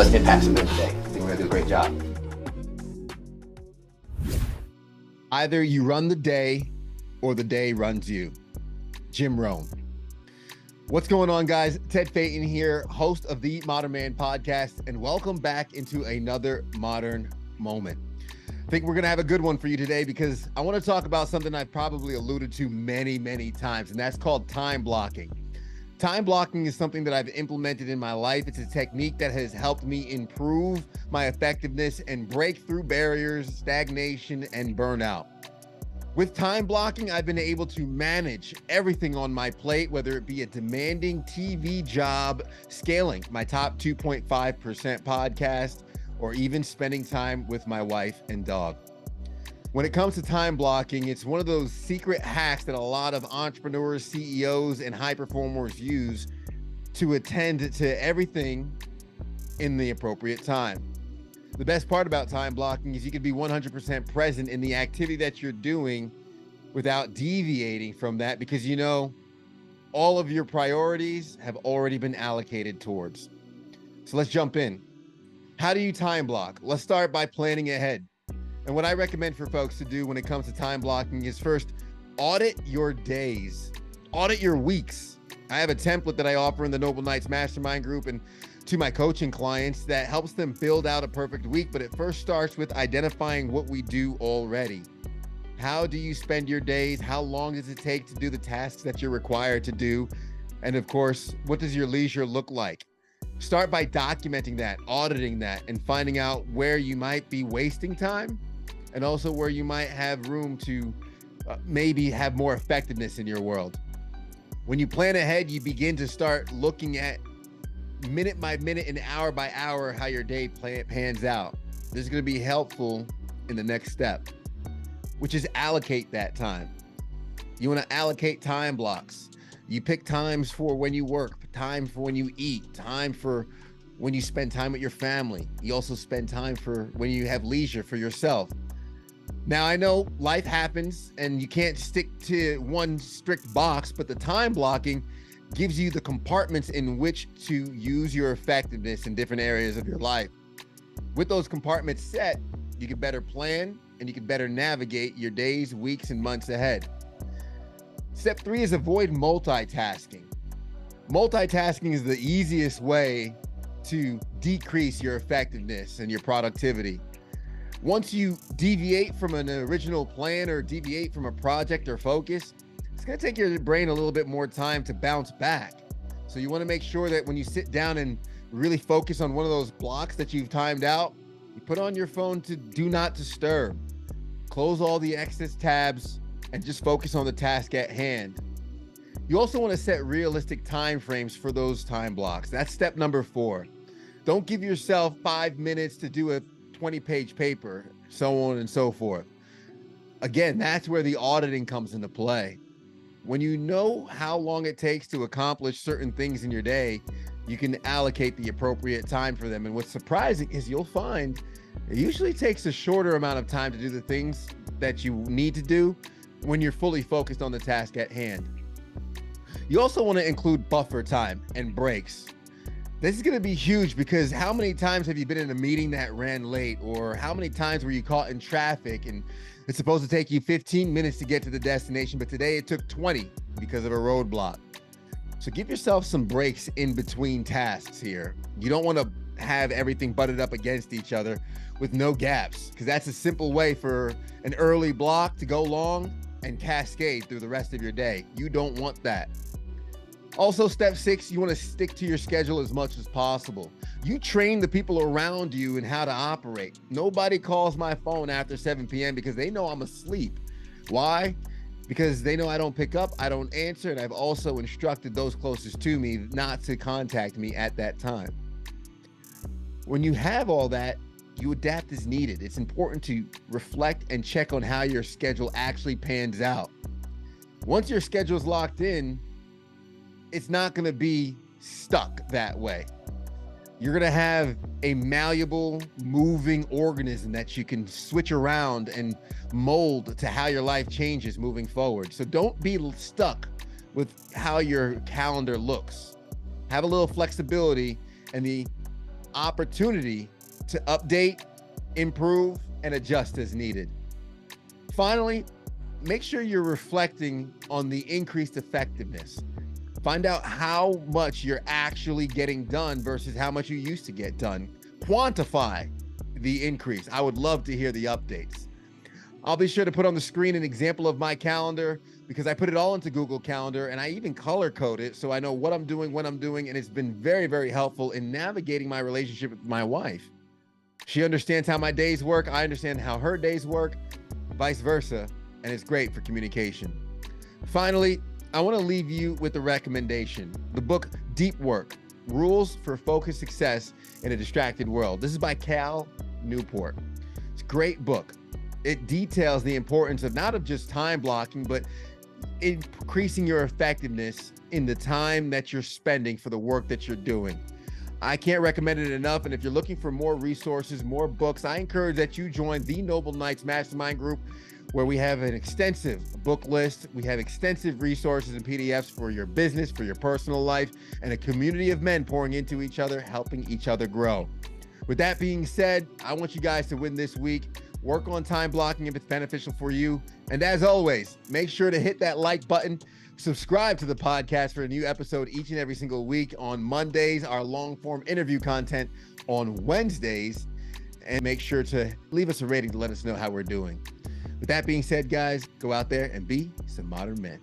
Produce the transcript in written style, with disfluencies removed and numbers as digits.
let's impact some every day. I think we're gonna do a great job. Either you run the day or the day runs you. Jim Rohn. What's going on, guys? Ted Phaeton here, host of the Modern Man podcast, and welcome back into another modern moment. I think we're going to have a good one for you today because I want to talk about something I've probably alluded to many times, and that's called time blocking. Time blocking is something that I've implemented in my life. It's a technique that has helped me improve my effectiveness and break through barriers, stagnation, and burnout. With time blocking, I've been able to manage everything on my plate, whether it be a demanding TV job, scaling my top 2.5% podcast, or even spending time with my wife and dog. When it comes to time blocking, it's one of those secret hacks that a lot of entrepreneurs, CEOs, and high performers use to attend to everything in the appropriate time. The best part about time blocking is you can be 100% present in the activity that you're doing without deviating from that because you know all of your priorities have already been allocated towards. So let's jump in. How do you time block? Let's start by planning ahead. And what I recommend for folks to do when it comes to time blocking is first audit your days, audit your weeks. I have a template that I offer in the Noble Knights Mastermind group and to my coaching clients that helps them build out a perfect week, but it first starts with identifying what we do already. How do you spend your days? How long does it take to do the tasks that you're required to do? And of course, what does your leisure look like? Start by documenting that, auditing that, and finding out where you might be wasting time and also where you might have room to maybe have more effectiveness in your world. When you plan ahead, you begin to start looking at minute by minute and hour by hour how your day pans out. This is going to be helpful in the next step, which is allocate that time. You want to allocate time blocks. You pick times for when you work, time for when you eat, time for when you spend time with your family. You also spend time for when you have leisure for yourself. Now, I know life happens and you can't stick to one strict box, but the time blocking gives you the compartments in which to use your effectiveness in different areas of your life. With those compartments set, you can better plan and you can better navigate your days, weeks, and months ahead. Step 3 is avoid multitasking. Multitasking is the easiest way to decrease your effectiveness and your productivity. Once you deviate from an original plan or deviate from a project or focus, it's going to take your brain a little bit more time to bounce back. So you want to make sure that when you sit down and really focus on one of those blocks that you've timed out, you put on your phone to do not disturb. Close all the excess tabs and just focus on the task at hand. You also want to set realistic time frames for those time blocks. That's step number 4. Don't give yourself 5 minutes to do a 20-page paper, so on and so forth. Again, that's where the auditing comes into play. When you know how long it takes to accomplish certain things in your day, you can allocate the appropriate time for them. And what's surprising is you'll find it usually takes a shorter amount of time to do the things that you need to do when you're fully focused on the task at hand. You also want to include buffer time and breaks. This is going to be huge because how many times have you been in a meeting that ran late, or how many times were you caught in traffic and it's supposed to take you 15 minutes to get to the destination, but today it took 20 because of a roadblock. So give yourself some breaks in between tasks here. You don't want to have everything butted up against each other with no gaps, because that's a simple way for an early block to go long and cascade through the rest of your day. You don't want that. Also, step 6, you want to stick to your schedule as much as possible. You train the people around you in how to operate. Nobody calls my phone after 7 p.m. because they know I'm asleep. Why? Because they know I don't pick up, I don't answer, and I've also instructed those closest to me not to contact me at that time. When you have all that, you adapt as needed. It's important to reflect and check on how your schedule actually pans out. Once your schedule is locked in, it's not going to be stuck that way. You're going to have a malleable, moving organism that you can switch around and mold to how your life changes moving forward. So don't be stuck with how your calendar looks. Have a little flexibility, and the opportunity to update, improve, and adjust as needed. Finally, make sure you're reflecting on the increased effectiveness. Find out how much you're actually getting done versus how much you used to get done. Quantify the increase. I would love to hear the updates. I'll be sure to put on the screen an example of my calendar because I put it all into Google Calendar and I even color code it so I know what I'm doing, when I'm doing, and it's been very, very helpful in navigating my relationship with my wife. She understands how my days work. I understand how her days work, vice versa, and it's great for communication. Finally, I want to leave you with a recommendation. The book Deep Work, Rules for Focused Success in a Distracted World. This is by Cal Newport. It's a great book. It details the importance of not of just time blocking, but increasing your effectiveness in the time that you're spending for the work that you're doing. I can't recommend it enough. And if you're looking for more resources, more books, I encourage that you join the Noble Knights Mastermind Group, where we have an extensive book list. We have extensive resources and PDFs for your business, for your personal life, and a community of men pouring into each other, helping each other grow. With that being said, I want you guys to win this week. Work on time blocking if it's beneficial for you. And as always, make sure to hit that like button. Subscribe to the podcast for a new episode each and every single week on Mondays, our long form interview content on Wednesdays, and make sure to leave us a rating to let us know how we're doing. With that being said, guys, go out there and be some modern men.